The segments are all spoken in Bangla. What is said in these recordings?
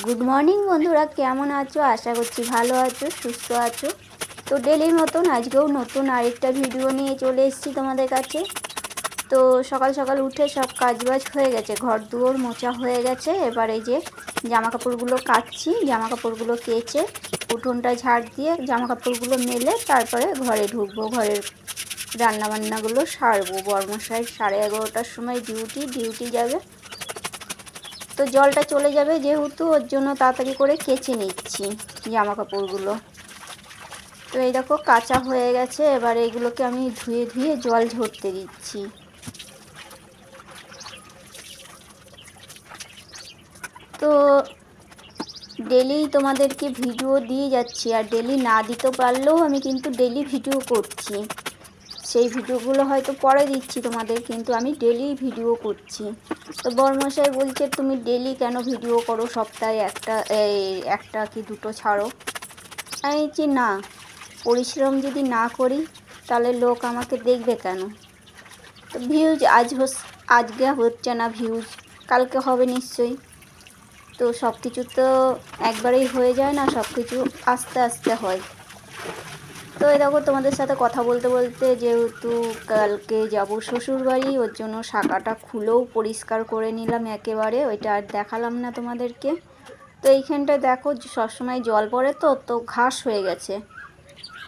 গুড মর্নিং বন্ধুরা, কেমন আছো? আশা করছি ভালো আছো, সুস্থ আছো। তো ডেলির মতন আজকেও নতুন আরেকটা ভিডিও নিয়ে চলে এসেছি তোমাদের কাছে। তো সকাল সকাল উঠে সব কাজবাজ হয়ে গেছে, ঘর দুয়ার মোছা হয়ে গেছে। এবার এই যে জামা কাপড়গুলো কাচ্ছি, জামা কাপড়গুলো কেচে উঠোনটা ঝাড় দিয়ে জামা কাপড়গুলো মেলে তারপরে ঘরে ঢুকবো, ঘরের রান্নাবান্নাগুলো সারবো। বর্মশাই 11:30টার সময় ডিউটি যাবে, তো জলটা চলে যাবে যেহেতু, ওর জন্য তাড়াতাড়ি করে কেচে নিচ্ছি জামা কাপড়গুলো। তো এই দেখো কাঁচা হয়ে গেছে, এবার এইগুলোকে আমি ধুয়ে ধুয়ে জল ঝরতে দিচ্ছি। তো ডেলি তোমাদেরকে ভিডিও দিয়ে যাচ্ছি, আর ডেলি না দিতে পারলেও আমি কিন্তু ডেলি ভিডিও করছি। সেই ভিডিওগুলো হয়তো পরে দিচ্ছি তোমাদের, কিন্তু আমি ডেলি ভিডিও করছি। তো বরমশাই বলছে তুমি ডেলি কেন ভিডিও করো, সপ্তাহে একটা কি দুটো ছাড়ো। আমি বলছি না, পরিশ্রম যদি না করি তাহলে লোক আমাকে দেখবে কেন। তো ভিউজ আজকে হচ্ছে না, ভিউজ কালকে হবে নিশ্চয়ই। তো সব কিছু তো একবারেই হয়ে যায় না, সব কিছু আস্তে আস্তে হয়। তো এই দেখো তোমাদের সাথে কথা বলতে বলতে, যেহেতু কালকে যাব শ্বশুরবাড়ি, ওর জন্য শাখাটা খুলেও পরিষ্কার করে নিলাম একেবারে, ওইটা আর দেখালাম না তোমাদেরকে। তো এইখানটায় দেখো সবসময় জল পড়ে, তো ঘাস হয়ে গেছে।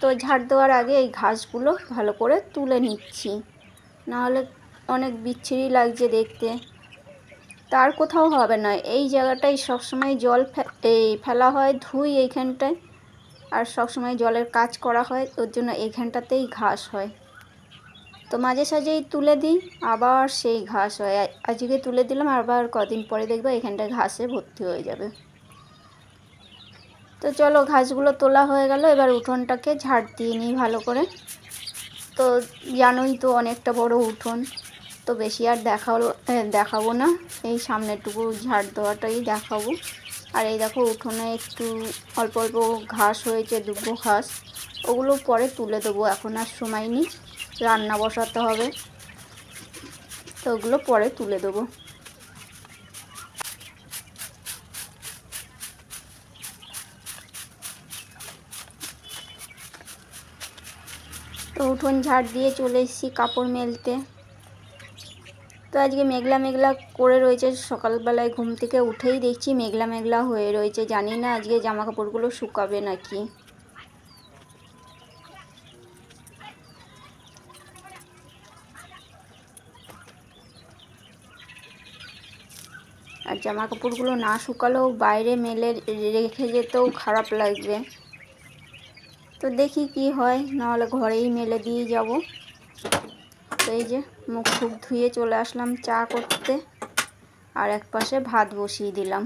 তো ঝাড় দেওয়ার আগে এই ঘাসগুলো ভালো করে তুলে নিচ্ছি, নাহলে অনেক বিচ্ছিরি লাগছে দেখতে। তার কোথাও হবে না, এই জায়গাটায় সবসময় জল ফেলা হয়, ধুই এইখানটায়, আর সবসময় জলের কাজ করা হয়, ওর জন্য এইখানটাতেই ঘাস হয়। তো মাঝে সাঝেই তুলে দিই, আবার সেই ঘাস হয়। আজকে তুলে দিলাম, আবার কদিন পরে দেখবো এখানটায় ঘাসে ভর্তি হয়ে যাবে। তো চলো ঘাসগুলো তোলা হয়ে গেল, এবার উঠোনটাকে ঝাড় দিয়ে নিই ভালো করে। তো জানোই তো অনেকটা বড় উঠোন, তো বেশি আর দেখাবো না, এই সামনেটুকু ঝাড় দেওয়াটাই দেখাবো। আর এই দেখো উঠোনে একটু অল্প অল্প ঘাস হয়েছে, দুব্বো ঘাস, ওগুলো পরে তুলে দেবো, এখন আর সময় নেই, রান্না বসাতে হবে, তো ওগুলো পরে তুলে দেবো। তো উঠোন ঝাড় দিয়ে চলে এসেছি কাপড় মেলতে। তো আজকে মেঘলা মেঘলা করে রয়েছে, সকালবেলায় ঘুম থেকে উঠেই দেখছি মেঘলা মেঘলা হয়ে রয়েছে, জানি না আজকে জামা কাপড়গুলো শুকাবে নাকি। আর জামা কাপড়গুলো না শুকালেও বাইরে মেলে রেখে যেতেও খারাপ লাগবে। তো দেখি কি হয়, নাহলে ঘরেই মেলে দিয়ে যাব। তো এই যে মুখ টুক ধুয়ে চলে আসলাম চা করতে, আর এক পাশে ভাত বসিয়ে দিলাম।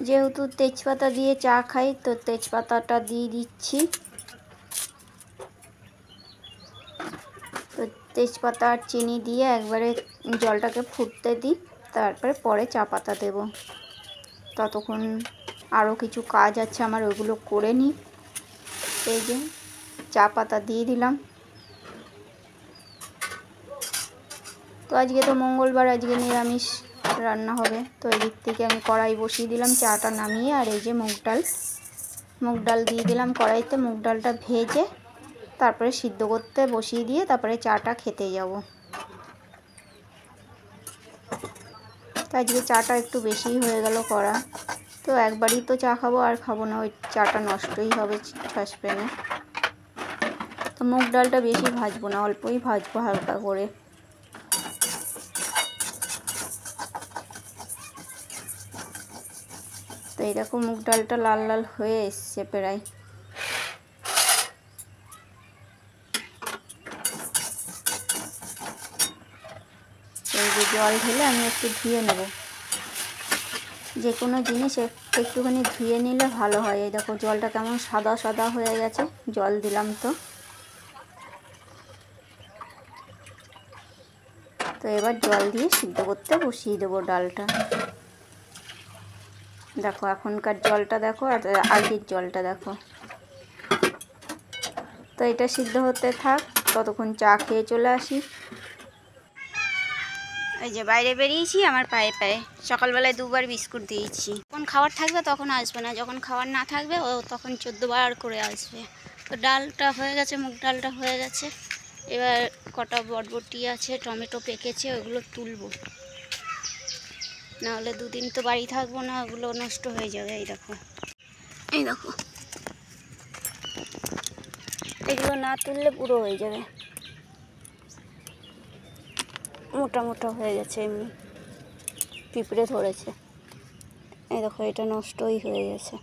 যেহেতু তেজপাতা দিয়ে চা খাই, তো তেজপাতাটা দিয়ে দিচ্ছি। তো তেজপাতা আর চিনি দিয়ে একবারে জলটাকে ফুটতে দিই, তারপরে পরে চা পাতা দেব। ততক্ষণ আরও কিছু কাজ আছে আমার, ওইগুলো করে নিই। এই যে চা পাতা দিয়ে দিলাম। তো আজকে তো মঙ্গলবার, আজকে নিরামিষ রান্না হবে। তো এই দিক থেকে আমি কড়াই বসিয়ে দিলাম, চাটা নামিয়ে। আর এই যে মুগ ডাল দিয়ে দিলাম কড়াইতে, মুগ ডালটা ভেজে তারপরে সিদ্ধ করতে বসিয়ে দিয়ে তারপরে চাটা খেতে যাব। তো আজকে চাটা একটু বেশিই হয়ে গেল করা, তো একবারই তো চা খাবো, আর খাবো না, ওই চাটা নষ্টই হবে সসপ্যানে। তো মুগ ডালটা বেশি ভাজবো না, অল্পই ভাজবো হালকা করে। তো এই দেখো মুগ ডালটা লাল লাল হয়ে এসছে প্রায়। এই যে জল ঢেলে আমি একটু ধুয়ে নেব, যে কোনো জিনিস একটুখানি ধুয়ে নিলে ভালো হয়। এই দেখো জলটা কেমন সাদা সাদা হয়ে গেছে, জল দিলাম তো। তো এবার জল দিয়ে সিদ্ধ করতে বসিয়ে দেবো ডালটা। দেখো এখনকার জলটা দেখো, আর আগের জলটা দেখো। তো এটা সিদ্ধ হতে থাক, ততক্ষণ চা খেয়ে চলে আসি। এই যে বাইরে বেরিয়েছি আমার পায়ে পায়ে, সকালবেলায় 2বার বিস্কুট দিয়েছি। যখন খাবার থাকবে তখন আসবে না, যখন খাবার না থাকবে ও তখন 14বার করে আসবে। তো ডালটা হয়ে গেছে, মুগ ডালটা হয়ে গেছে। এবার কটা বটবটি আছে, টমেটো পেকেছে, ওগুলো তুলবো, নাহলে 2 দিন তো বাড়ি থাকবো না, ওগুলো নষ্ট হয়ে যাবে। এই দেখো, এই দেখো, এগুলো না তুললে পুরো হয়ে যাবে, মোটা মোটা হয়ে গেছে, এমনি পিঁপড়ে ধরেছে। এই দেখো, এটা নষ্টই হয়ে গেছে।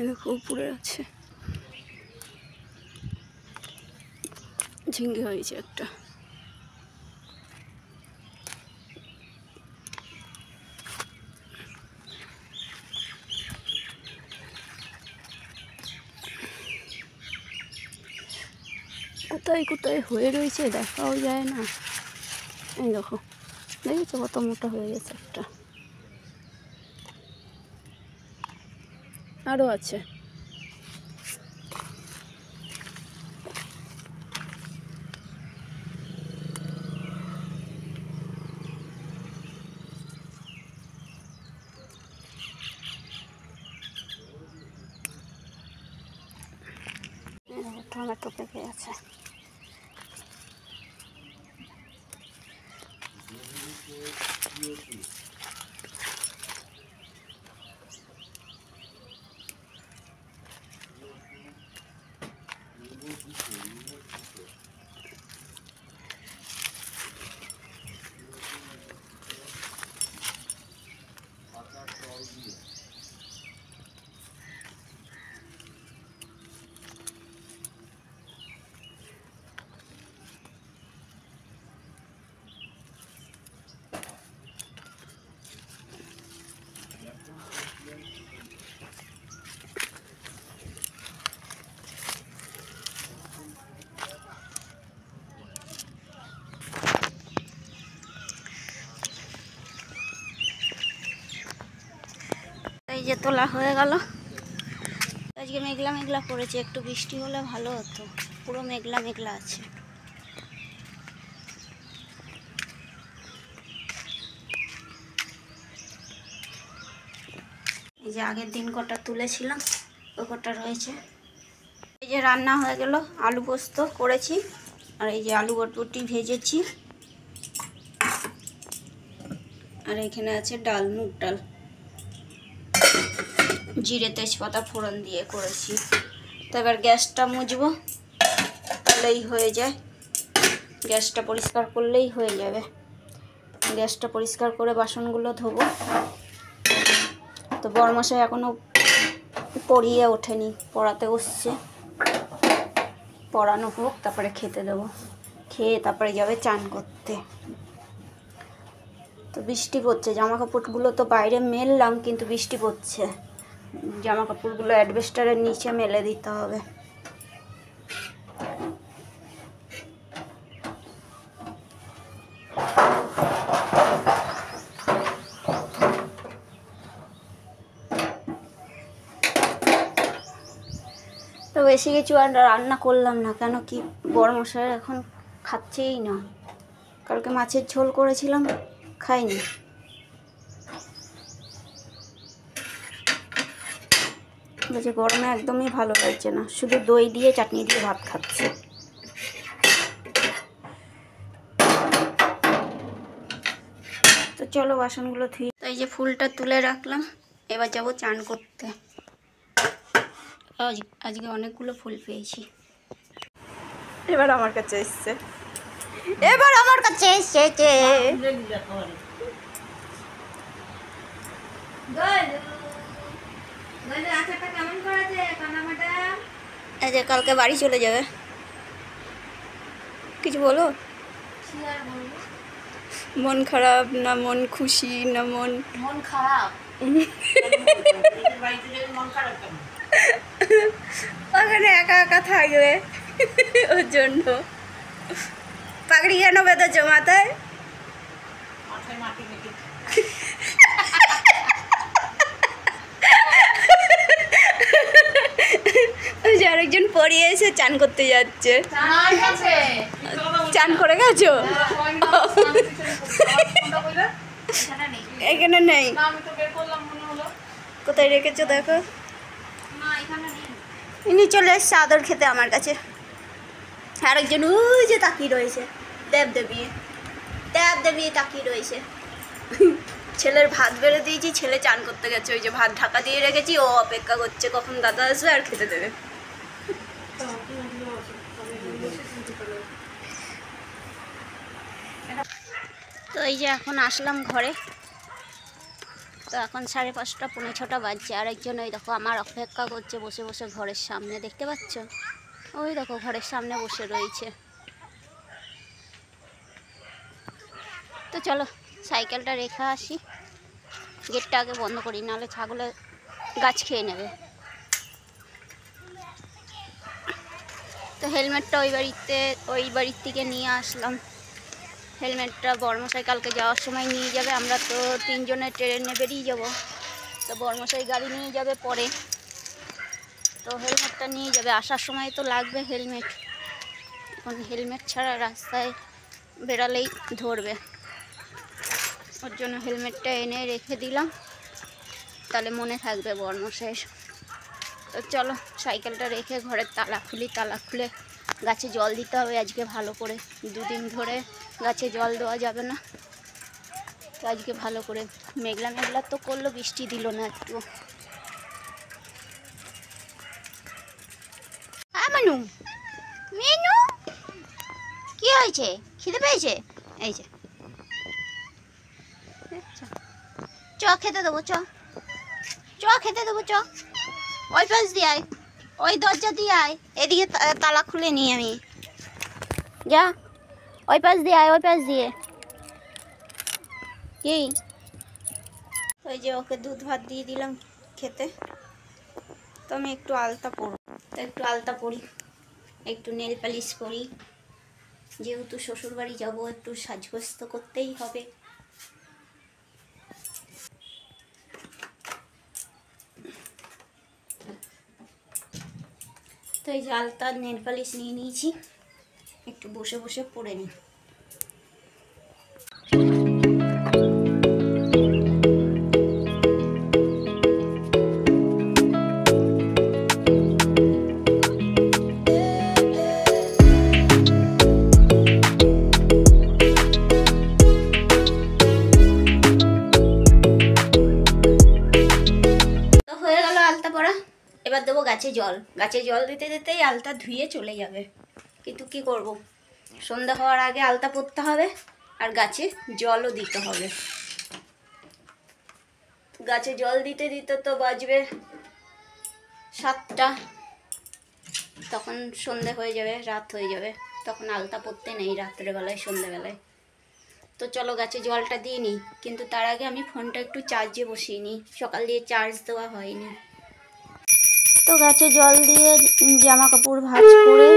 দেখো উপরে আছে, ঝিঙ্গে হয়েছে একটা। কোথায় কোথায় হয়ে রয়েছে দেখাও যায় না। এই দেখো, দেখেছো কত মোটা হয়ে গেছে একটা, আরও আছে। টমেটো পেকে আছে। এই যে তোলা হয়ে গেল। আজকে মেঘলা মেঘলা পড়েছে, একটু বৃষ্টি হলে ভালো হতো, পুরো মেঘলা মেঘলা আছে। এই যে আগের দিন কটা তুলেছিলাম, ওই কটা রয়েছে। এই যে রান্না হয়ে গেল, আলু পোস্ত করেছি, আর এই যে আলু বটবটি ভেজেছি, আর এখানে আছে ডাল, মুগ ডাল, জিরে তেজপাতা ফোড়ন দিয়ে করেছি। তো এবার গ্যাসটা মুছবো, তাহলেই হয়ে যায়, গ্যাসটা পরিষ্কার করলেই হয়ে যাবে। গ্যাসটা পরিষ্কার করে বাসনগুলো ধোবো। তো বড়মশাই এখনও পড়িয়ে ওঠেনি, পড়াতে বসছে, পড়ানো হোক তারপরে খেতে দেবো, খেয়ে তারপরে যাবে চান করতে। তো বৃষ্টি পড়ছে, জামা কাপড়গুলো তো বাইরে মেললাম কিন্তু বৃষ্টি পড়ছে, জামা কাপড়গুলো অ্যাডভেস্টারের নিচে মেলে দিতে হবে। তো বেশি কিছু আর রান্না করলাম না, কেন কি বড়মশাই এখন খাচ্ছেই না। কালকে মাছের ঝোল করেছিলাম, খাইনি। বলছে গরমে একদমই ভালো লাগছে না, শুধু দই দিয়ে চাটনি দিয়ে ভাত খাচ্ছে। তো চলো বাসনগুলো ধুই। তো এই যে ফুলটা তুলে রাখলাম, এবার যাব চান করতে। আজকে অনেকগুলো ফুল পেয়েছি। এবার আমার কাছে এসছে, এবার আমার কাছে এসেছে। এই যে কালকে বাড়ি চলে যাবে, কিছু বলো? মন খারাপ না মন খুশি না মন মন খারাপ? ওখানে একা একা থাকবে ওর জন্য। পাগড়ি কেন বেঁধেছো মাথায়? ওই যে আরেকজন পড়িয়ে এসে চান করতে যাচ্ছে। চান করে গেছো? এখানে নেই, কোথায় রেখেছো দেখো। ইনি চলে এসছে আদর খেতে আমার কাছে। আরেকজন ওই যে তাকিয়ে রয়েছে, দেবদেবী তাকিয়ে রয়েছে। ছেলের ভাত বেড়ে দিয়েছি, ছেলে চান করতে গেছে। ওই যে ভাত ঢাকা দিয়ে রেখেছি, ও অপেক্ষা করছে কখন দাদা আসবে আর খেতে দেবে। তো এই যে এখন আসলাম ঘরে। তো এখন 5:30 5:45 বাজছে। আরেকজন ওই দেখো আমার অপেক্ষা করছে বসে বসে ঘরের সামনে, দেখতে পাচ্ছ? ওই দেখো ঘরের সামনে বসে রয়েছে। তো চলো সাইকেলটা রেখে আসি, গেটটা আগে বন্ধ করি, নাহলে ছাগলে গাছ খেয়ে নেবে। তো হেলমেটটা ওই বাড়ির থেকে নিয়ে আসলাম। হেলমেটটা বর্মশাই কালকে যাওয়ার সময় নিয়ে যাবে। আমরা তো 3 জনে ট্রেনে বেরিয়ে যাব, তো বর্মশাই গাড়ি নিয়ে যাবে পরে। তো হেলমেটটা নিয়ে যাবে, আসার সময় তো লাগবে হেলমেট। এখন হেলমেট ছাড়া রাস্তায় বেরালেই ধরবে, ওর জন্য হেলমেটটা এনে রেখে দিলাম, তাহলে মনে থাকবে বর্মশাইয়ের। তো চলো সাইকেলটা রেখে ঘরের তালা খুলে গাছে জল দিতে হবে আজকে ভালো করে। 2 দিন ধরে গাছে জল দেওয়া যাবে না, তো আজকে ভালো করে। মেঘলা তো করলো, বৃষ্টি দিল না একটু। হ্যাঁ মানু, মেনু কি হয়েছে? খিদে পেয়েছে? এই যে চ খেতে দেবো, চ খেতে দেবো, চ। ওই পাশ দিয়ে আয়, ওই দরজা দিয়ে আয়, এদিকে তালা খুলে নিই আমি। যা ওই পাশ দিয়ে আয়, ওই পাশ দিয়ে। কি ওই যে ওকে দুধ ভাত দিয়ে দিলাম খেতে। তো আমি একটু আলতা পরি, একটু নেল পালিশ করি, যেহেতু শ্বশুরবাড়ি যাব একটু সাজগোজ তো করতেই হবে। তো এই যে আলতা নেল পালিশ নিয়ে নিয়েছি, একটু বসে বসে পরে নিই। এবার দেবো গাছে জল দিতে দিতেই আলতা ধুয়ে চলে যাবে। কিন্তু কি করব, সন্ধ্যা হওয়ার আগে আলতা পরতে হবে আর গাছে জলও দিতে হবে। গাছে জল দিতে দিতে তো বাজবে 7টা, তখন সন্ধে হয়ে যাবে, রাত হয়ে যাবে, তখন আলতা পরতে নেই রাত্রেবেলায় সন্ধ্যেবেলায়। তো চলো গাছে জলটা দিয়ে নিই, কিন্তু তার আগে আমি ফোনটা একটু চার্জে বসিয়ে নিই, সকাল দিয়ে চার্জ দেওয়া হয়নি। তো গাছে জল দিয়ে জামা কাপড় ভাঁজ করে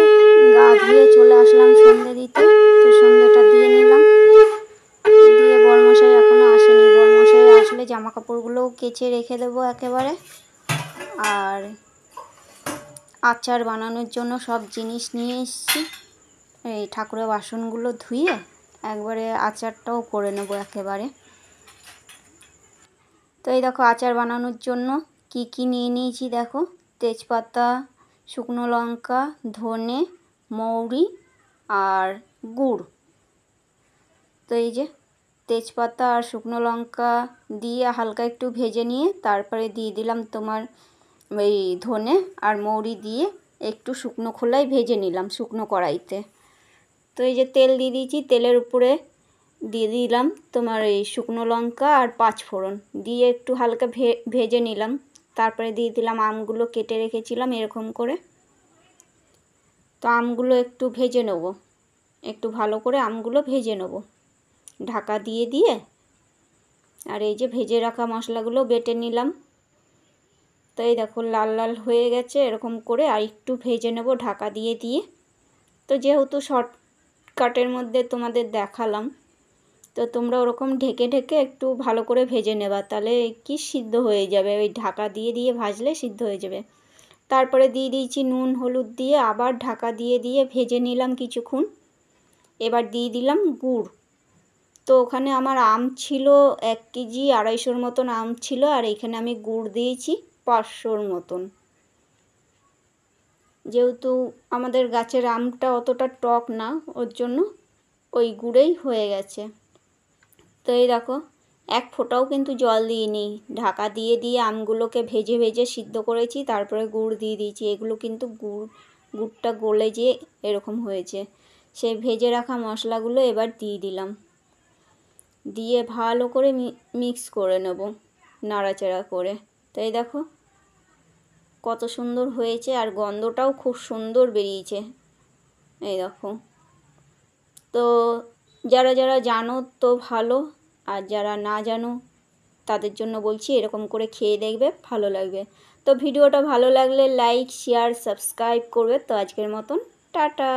গা ধুয়ে চলে আসলাম সন্ধে দিতে। তো সন্ধেটা দিয়ে নিলাম, দিয়ে বর্মশাই এখনও আসেনি। বর্মশাই আসলে জামা কাপড়গুলোও কেচে রেখে দেবো একেবারে। আর আচার বানানোর জন্য সব জিনিস নিয়ে এসেছি, এই ঠাকুরের বাসনগুলো ধুয়ে একবারে আচারটাও করে নেবো একেবারে। তো এই দেখো আচার বানানোর জন্য কি কি নিয়ে নিয়েছি দেখো, তেজপাতা, শুকনো লঙ্কা, ধনে, মৌরি আর গুড়। তো এই যে তেজপাতা আর শুকনো লঙ্কা দিয়ে হালকা একটু ভেজে নিয়ে তারপরে দিয়ে দিলাম তোমার এই ধনে আর মৌরি দিয়ে একটু শুকনো খোলায় ভেজে নিলাম শুকনো কড়াইতে। তো এই যে তেল দিয়ে দিয়েছি, তেলের উপরে দিয়ে দিলাম তোমার এই শুকনো লঙ্কা আর 5 ফোড়ন দিয়ে একটু হালকা ভেজে নিলাম। তারপরে দিয়ে দিলাম আমগুলো কেটে রেখেছিলাম এরকম করে। তো আমগুলো একটু ভেজে নেব, একটু ভালো করে আমগুলো ভেজে নেব ঢাকা দিয়ে আর এই যে ভেজে রাখা মশলাগুলো বেটে নিলাম। তো এই দেখো লাল লাল হয়ে গেছে, এরকম করে আর একটু ভেজে নেব ঢাকা দিয়ে দিয়ে। তো যেহেতু শর্টকাটের মধ্যে তোমাদের দেখালাম, তো তোমরা ওরকম ঢেকে ঢেকে একটু ভালো করে ভেজে নেবা, তাহলে কি সিদ্ধ হয়ে যাবে, ওই ঢাকা দিয়ে দিয়ে ভাজলে সিদ্ধ হয়ে যাবে। তারপরে দিয়ে দিয়েছি নুন হলুদ দিয়ে, আবার ঢাকা দিয়ে দিয়ে ভেজে নিলাম কিছুক্ষণ। এবার দিয়ে দিলাম গুড়। তো ওখানে আমার আম ছিল 1 কেজি 250 মতন আম ছিল, আর এখানে আমি গুড় দিয়েছি 500 মতন। যেহেতু আমাদের গাছের আমটা অতটা টক না, ওর জন্য ওই গুড়েই হয়ে গেছে। তো এই দেখো 1 ফোঁটাও কিন্তু জল দিইনি, ঢাকা দিয়ে দিয়ে আমগুলোকে ভেজে ভেজে সিদ্ধ করেছি, তারপরে গুড় দিয়ে দিয়েছি। এগুলো কিন্তু গুড়টা গলে যেয়ে এরকম হয়েছে। সেই ভেজে রাখা মশলাগুলো এবার দিয়ে দিলাম, দিয়ে ভালো করে মিক্স করে নেব নাড়াচাড়া করে। তো এই দেখো কত সুন্দর হয়েছে, আর গন্ধটাও খুব সুন্দর বেরিয়েছে। এই দেখো। তো যারা যারা জানো তো ভালো, আর যারা না জানো তাদের জন্য বলছি, এরকম করে খেয়ে দেখবে, ভালো লাগবে। তো ভিডিওটা ভালো লাগলে লাইক শেয়ার সাবস্ক্রাইব করবে। তো আজকের মতন টাটা।